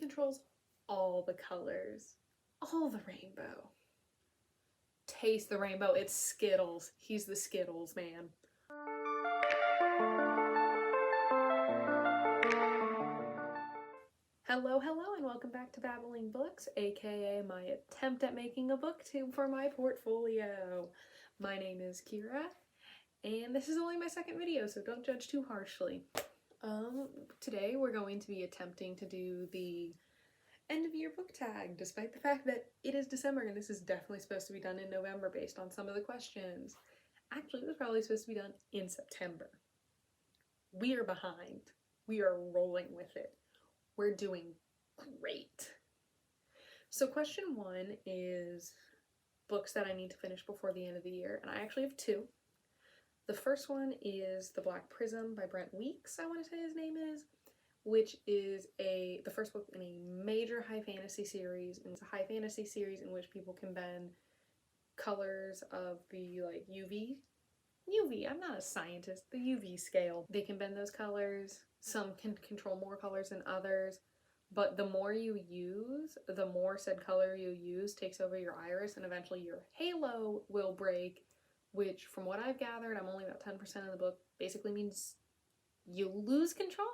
controls all the colors, all the rainbow. Taste the rainbow. It's Skittles. He's the Skittles man. Hello, and welcome back to Babbling Books, aka my attempt at making a booktube for my portfolio. My name is Kira, and this is only my second video, so don't judge too harshly. Today we're going to be attempting to do the end of year book tag, despite the fact that it is December and this is definitely supposed to be done in November based on some of the questions. Actually, it was probably supposed to be done in September. We are behind. We are rolling with it. We're doing great. So question 1 is books that I need to finish before the end of the year, and I actually have 2. The first one is The Black Prism by Brent Weeks, I want to say his name is, which is the first book in a major high fantasy series. And it's a high fantasy series in which people can bend colors of the UV, I'm not a scientist, the UV scale. They can bend those colors. Some can control more colors than others, but the more you use, the more said color you use takes over your iris, and eventually your halo will break, which from what I've gathered, I'm only about 10% of the book, basically means you lose control.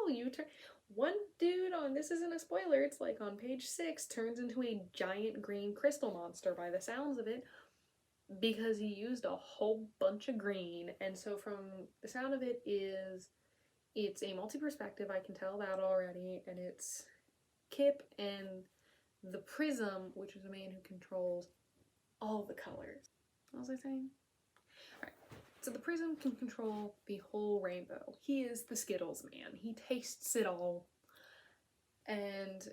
One dude on, this isn't a spoiler, it's like on page 6, turns into a giant green crystal monster by the sounds of it, because he used a whole bunch of green. And so from the sound of it is, it's a multi-perspective, I can tell that already, and it's Kip and the Prism, which is a man who controls all the colors. What was I saying? Alright, so the Prism can control the whole rainbow. He is the Skittles man. He tastes it all. And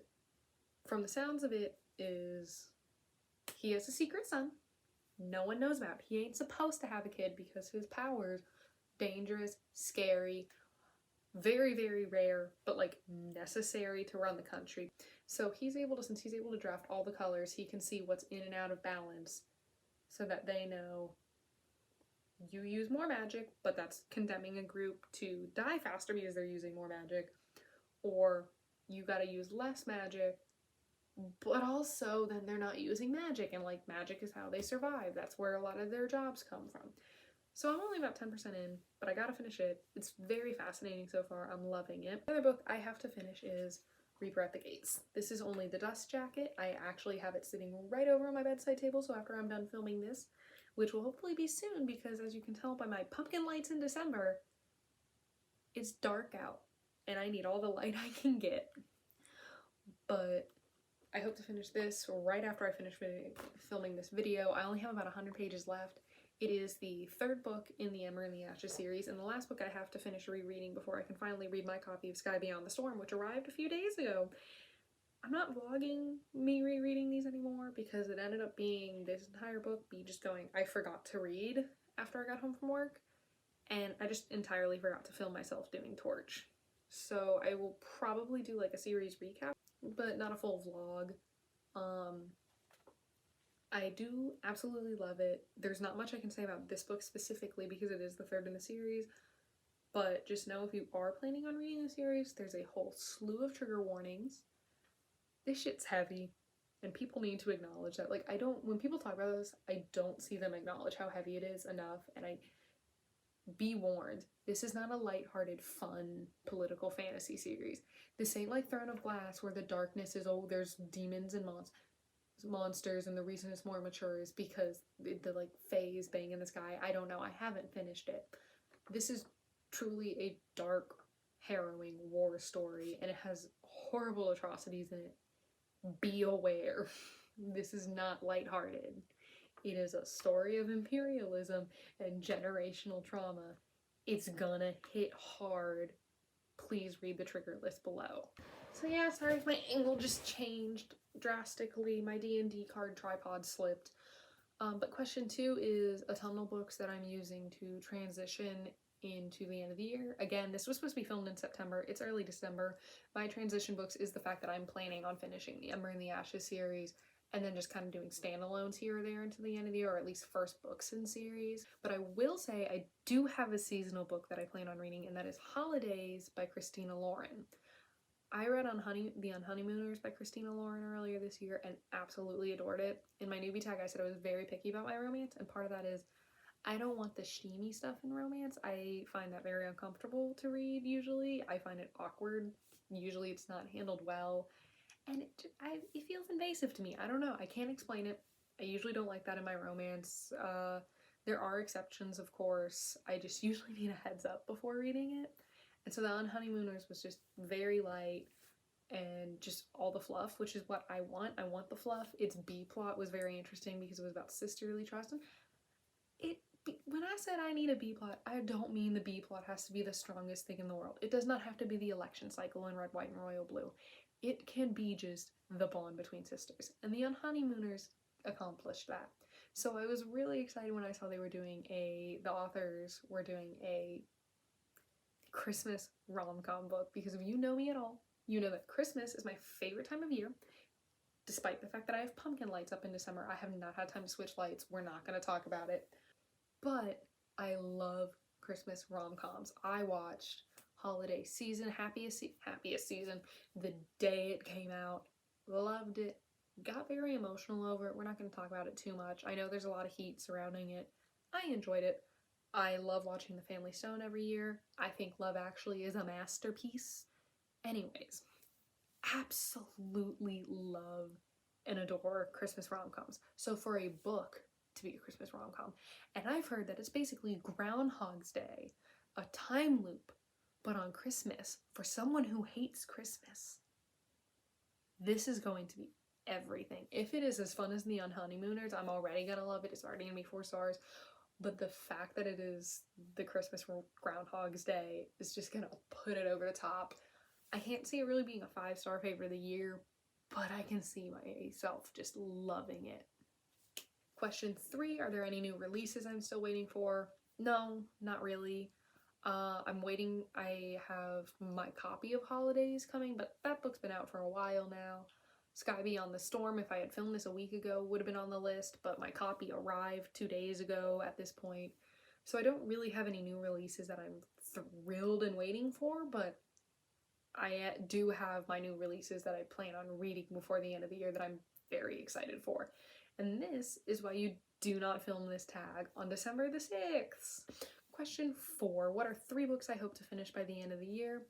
from the sounds of it is, he has a secret son. No one knows about. He ain't supposed to have a kid because his powers, dangerous, scary, very, very rare, but like necessary to run the country. So since he's able to draft all the colors, he can see what's in and out of balance so that they know you use more magic, but that's condemning a group to die faster because they're using more magic, or you gotta use less magic, but also then they're not using magic, and like magic is how they survive. That's where a lot of their jobs come from. So I'm only about 10% in, but I gotta finish it. It's very fascinating so far. I'm loving it. The other book I have to finish is Reaper at the Gates. This is only the dust jacket. I actually have it sitting right over on my bedside table, so after I'm done filming this, which will hopefully be soon, because as you can tell by my pumpkin lights in December, it's dark out and I need all the light I can get. But I hope to finish this right after I finish filming this video. I only have about 100 pages left. It is the 3rd book in the Ember and the Ashes series, and the last book I have to finish rereading before I can finally read my copy of Sky Beyond the Storm, which arrived a few days ago. I'm not vlogging me rereading these anymore because it ended up being this entire book me just going, I forgot to read after I got home from work, and I just entirely forgot to film myself doing Torch. So I will probably do like a series recap, but not a full vlog. I do absolutely love it. There's not much I can say about this book specifically because it is the 3rd in the series, but just know if you are planning on reading the series, there's a whole slew of trigger warnings. This shit's heavy, and people need to acknowledge that. Like, when people talk about this, I don't see them acknowledge how heavy it is enough, and be warned, this is not a lighthearted, fun, political fantasy series. This ain't like Throne of Glass where the darkness is, oh, there's demons and monsters, and the reason it's more mature is because the like fays bang in the sky. I don't know, I haven't finished it. This is truly a dark, harrowing war story, and it has horrible atrocities in it. Be aware. This is not lighthearted. It is a story of imperialism and generational trauma. It's gonna hit hard. Please read the trigger list below. So yeah, sorry if my angle just changed drastically. My D&D card tripod slipped. But question 2 is autumnal books that I'm using to transition into the end of the year. Again, this was supposed to be filmed in September. It's early December. My transition books is the fact that I'm planning on finishing the Ember and the Ashes series, and then just kind of doing standalones here or there until the end of the year, or at least first books in series. But I will say I do have a seasonal book that I plan on reading, and that is Holidays by Christina Lauren. I read The Unhoneymooners by Christina Lauren earlier this year and absolutely adored it. In my newbie tag, I said I was very picky about my romance, and part of that is I don't want the steamy stuff in romance. I find that very uncomfortable to read usually. I find it awkward. Usually it's not handled well, and it feels invasive to me. I don't know. I can't explain it. I usually don't like that in my romance. There are exceptions, of course. I just usually need a heads up before reading it. And so The Unhoneymooners was just very light and just all the fluff, which is what I want. I want the fluff. Its B plot was very interesting because it was about sisterly trust. And when I said I need a B plot, I don't mean the B plot has to be the strongest thing in the world. It does not have to be the election cycle in red, white, and royal blue. It can be just the bond between sisters. And The Unhoneymooners accomplished that. So I was really excited when I saw the authors were doing a Christmas rom-com book, because if you know me at all, you know that Christmas is my favorite time of year. Despite the fact that I have pumpkin lights up in December, I have not had time to switch lights. We're not going to talk about it. But I love Christmas rom-coms. I watched Holiday Season, Happiest Season, the day it came out. Loved it. Got very emotional over it. We're not going to talk about it too much. I know there's a lot of heat surrounding it. I enjoyed it. I love watching The Family Stone every year. I think Love Actually is a masterpiece. Anyways, absolutely love and adore Christmas rom-coms. So for a book to be a Christmas rom-com, and I've heard that it's basically Groundhog's Day, a time loop, but on Christmas for someone who hates Christmas. This is going to be everything. If it is as fun as The Unhoneymooners, I'm already gonna love it. It's already gonna be 4 stars. But the fact that it is the Christmas Groundhog's Day is just gonna put it over the top. I can't see it really being a 5-star favorite of the year, but I can see myself just loving it. Question 3, are there any new releases I'm still waiting for? No, not really. I'm waiting. I have my copy of Holidays coming, but that book's been out for a while now. Sky Beyond the Storm, if I had filmed this a week ago, would have been on the list, but my copy arrived 2 days ago at this point. So I don't really have any new releases that I'm thrilled and waiting for, but I do have my new releases that I plan on reading before the end of the year that I'm very excited for. And this is why you do not film this tag on December the 6th. Question 4, what are 3 books I hope to finish by the end of the year?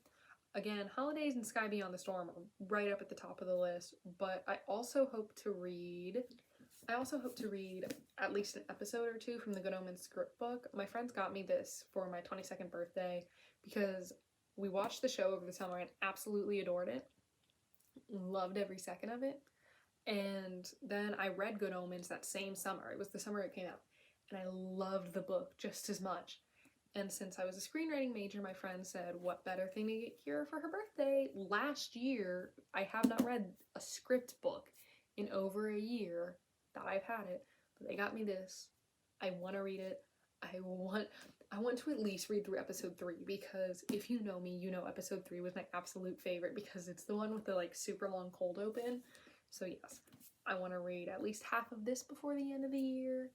Again, Holidays and Sky Beyond the Storm are right up at the top of the list, but I also hope to read at least an episode or 2 from the Good Omens script book. My friends got me this for my 22nd birthday because we watched the show over the summer and absolutely adored it. Loved every second of it. And then I read Good Omens that same summer. It was the summer it came out. And I loved the book just as much. And since I was a screenwriting major, my friend said, what better thing to get Kira for her birthday? Last year, I have not read a script book in over a year that I've had it, but they got me this. I want to read it. I want to at least read through episode 3, because if you know me, you know episode 3 was my absolute favorite because it's the one with the like super long cold open. So yes, I want to read at least half of this before the end of the year.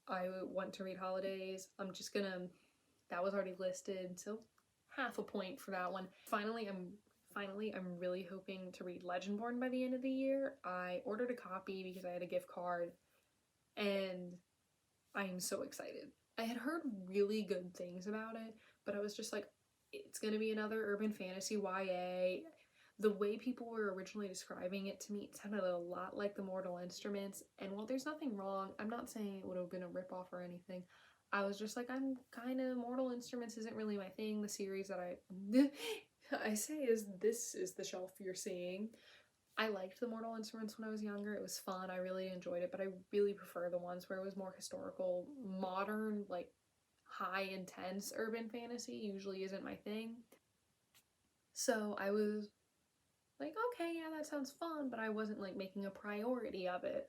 I want to read Holidays. That was already listed, so half a point for that one. Finally, I'm really hoping to read Legendborn by the end of the year. I ordered a copy because I had a gift card, and I am so excited. I had heard really good things about it, but I was just like, it's gonna be another urban fantasy YA. The way people were originally describing it to me, it sounded a lot like The Mortal Instruments, and while there's nothing wrong, I'm not saying it would have been a ripoff or anything. I was just like, Mortal Instruments isn't really my thing. The series that I say is, this is the shelf you're seeing. I liked the Mortal Instruments when I was younger. It was fun. I really enjoyed it, but I really prefer the ones where it was more historical. Modern, like high intense urban fantasy usually isn't my thing. So I was like, okay, yeah, that sounds fun, but I wasn't like making a priority of it.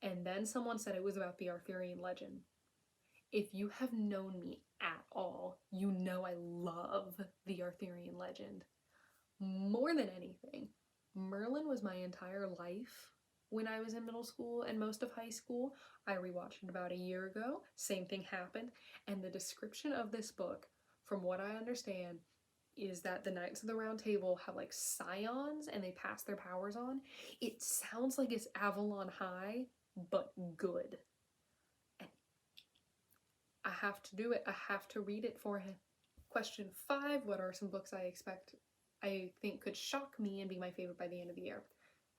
And then someone said it was about the Arthurian legend. If you have known me at all, you know I love the Arthurian legend. More than anything, Merlin was my entire life when I was in middle school and most of high school. I rewatched it about a year ago. Same thing happened. And the description of this book, from what I understand, is that the Knights of the Round Table have like scions and they pass their powers on. It sounds like it's Avalon High, but good. And I have to do it. I have to read it for him. Question 5, what are some books I think could shock me and be my favorite by the end of the year?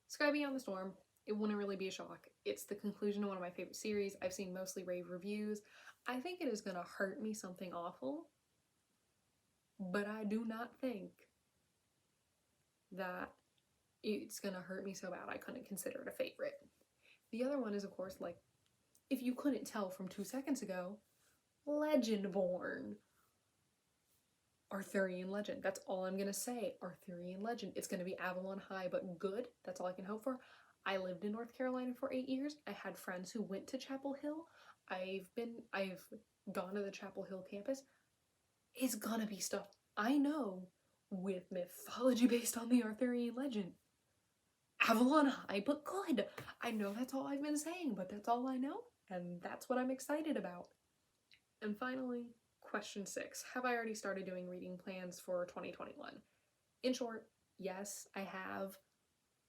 Sky Beyond the Storm. It wouldn't really be a shock. It's the conclusion to one of my favorite series. I've seen mostly rave reviews. I think it is going to hurt me something awful, but I do not think that it's going to hurt me so bad I couldn't consider it a favorite. The other one is, of course, like, if you couldn't tell from 2 seconds ago, Legendborn. Arthurian Legend. That's all I'm going to say. Arthurian Legend. It's going to be Avalon High, but good. That's all I can hope for. I lived in North Carolina for 8 years. I had friends who went to Chapel Hill. I've gone to the Chapel Hill campus. It's gonna be stuff I know with mythology based on the Arthurian legend. Avalon High, but good. I know that's all I've been saying, but that's all I know, and that's what I'm excited about. And finally, question 6. Have I already started doing reading plans for 2021? In short, yes, I have.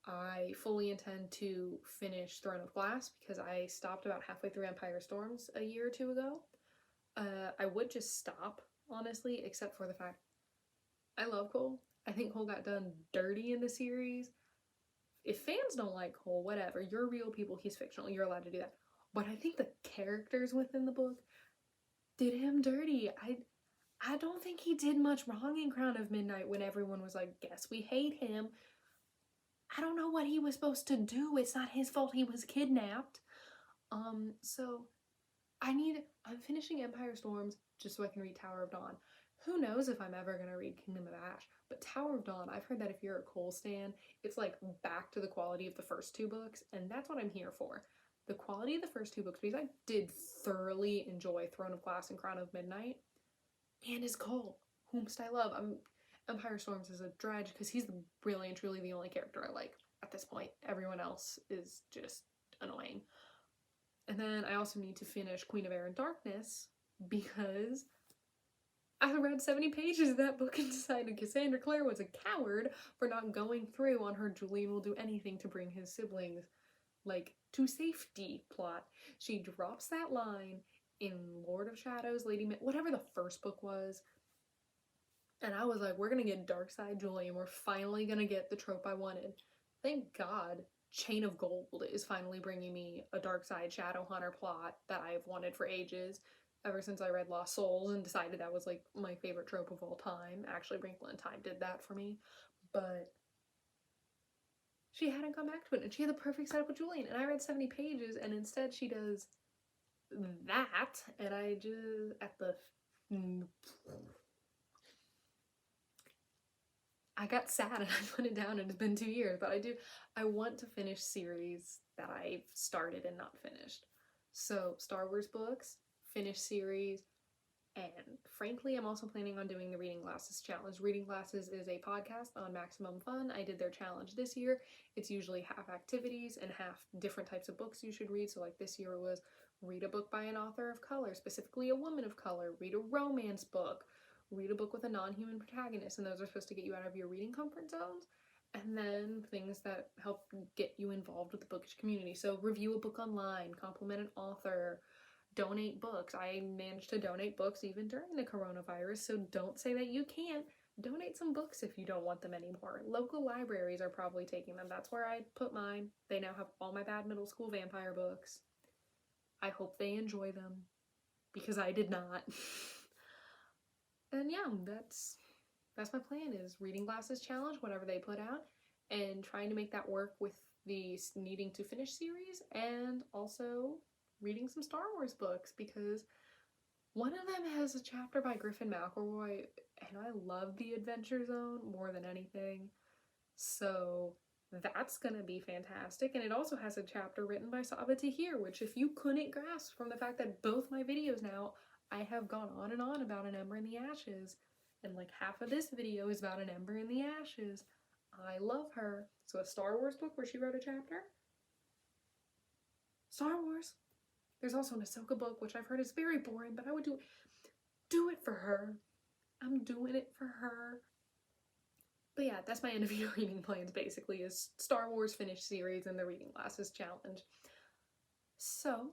I fully intend to finish Throne of Glass because I stopped about halfway through Empire Storms a year or 2 ago. I would just stop, honestly, except for the fact I love Cole. I think Cole got done dirty in the series. If fans don't like Cole, whatever. You're real people, he's fictional, you're allowed to do that. But I think the characters within the book did him dirty. I don't think he did much wrong in Crown of Midnight when everyone was like, guess we hate him. I don't know what he was supposed to do. It's not his fault he was kidnapped. So I'm finishing Empire Storms just so I can read Tower of Dawn. Who knows if I'm ever gonna read Kingdom of Ash, but Tower of Dawn, I've heard that if you're a Cole stan, it's like back to the quality of the first 2 books, and that's what I'm here for. The quality of the first 2 books, because I did thoroughly enjoy Throne of Glass and Crown of Midnight, and his Cole, whomst I love. Empire Storms is a dredge because he's really and truly the only character I like at this point. Everyone else is just annoying. And then I also need to finish Queen of Air and Darkness because I read 70 pages of that book and decided Cassandra Clare was a coward for not going through on her Julian will do anything to bring his siblings, like, to safety plot. She drops that line in Lord of Shadows, whatever the first book was. And I was like, we're gonna get Darkside Julian. We're finally gonna get the trope I wanted. Thank God Chain of Gold is finally bringing me a Darkside Shadowhunter plot that I've wanted for ages. Ever since I read Lost Souls and decided that was like my favorite trope of all time. Actually, Wrinkle in Time did that for me. But she hadn't come back to it, and she had the perfect setup with Julian. And I read 70 pages, and instead she does that, and I just, I got sad and I put it down, and it's been 2 years, but I want to finish series that I've started and not finished. So, Star Wars books, finish series, and frankly, I'm also planning on doing the Reading Glasses Challenge. Reading Glasses is a podcast on Maximum Fun. I did their challenge this year. It's usually half activities and half different types of books you should read. So like this year it was read a book by an author of color, specifically a woman of color, read a romance book, read a book with a non-human protagonist, and those are supposed to get you out of your reading comfort zones. And then things that help get you involved with the bookish community. So review a book online, compliment an author, donate books. I managed to donate books even during the coronavirus, so don't say that you can't. Donate some books if you don't want them anymore. Local libraries are probably taking them. That's where I put mine. They now have all my bad middle school vampire books. I hope they enjoy them, because I did not. And yeah, that's my plan, is Reading Glasses Challenge, whatever they put out, and trying to make that work with the needing to finish series, and also reading some Star Wars books, because one of them has a chapter by Griffin McElroy, and I love the Adventure Zone more than anything, so that's gonna be fantastic. And it also has a chapter written by Saba Tahir, which, if you couldn't grasp from the fact that both my videos now, I have gone on and on about An Ember in the Ashes, and like half of this video is about An Ember in the Ashes. I love her. So a Star Wars book where she wrote a chapter? Star Wars. There's also an Ahsoka book, which I've heard is very boring, but I would do it for her. I'm doing it for her. But yeah, that's my end of year reading plans basically, is Star Wars finished series and the reading glasses challenge. So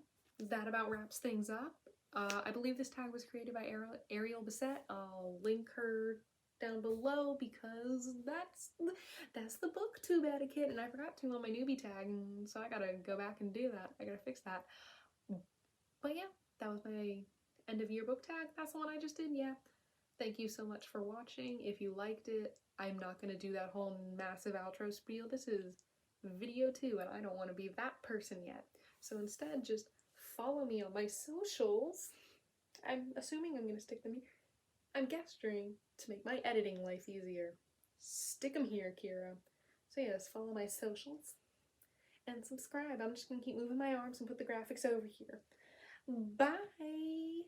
that about wraps things up. I believe this tag was created by Ariel Bissett. I'll link her down below because that's the booktube etiquette, and I forgot to on my newbie tag, and so I gotta go back and do that. I gotta fix that. But yeah, that was my end of year book tag. That's the one I just did. Yeah. Thank you so much for watching. If you liked it, I'm not gonna do that whole massive outro spiel. This is video 2 and I don't want to be that person yet. So instead, just follow me on my socials. I'm assuming I'm gonna stick them here. I'm gesturing to make my editing life easier. Stick them here, Kira. So yes, follow my socials and subscribe. I'm just gonna keep moving my arms and put the graphics over here. Bye!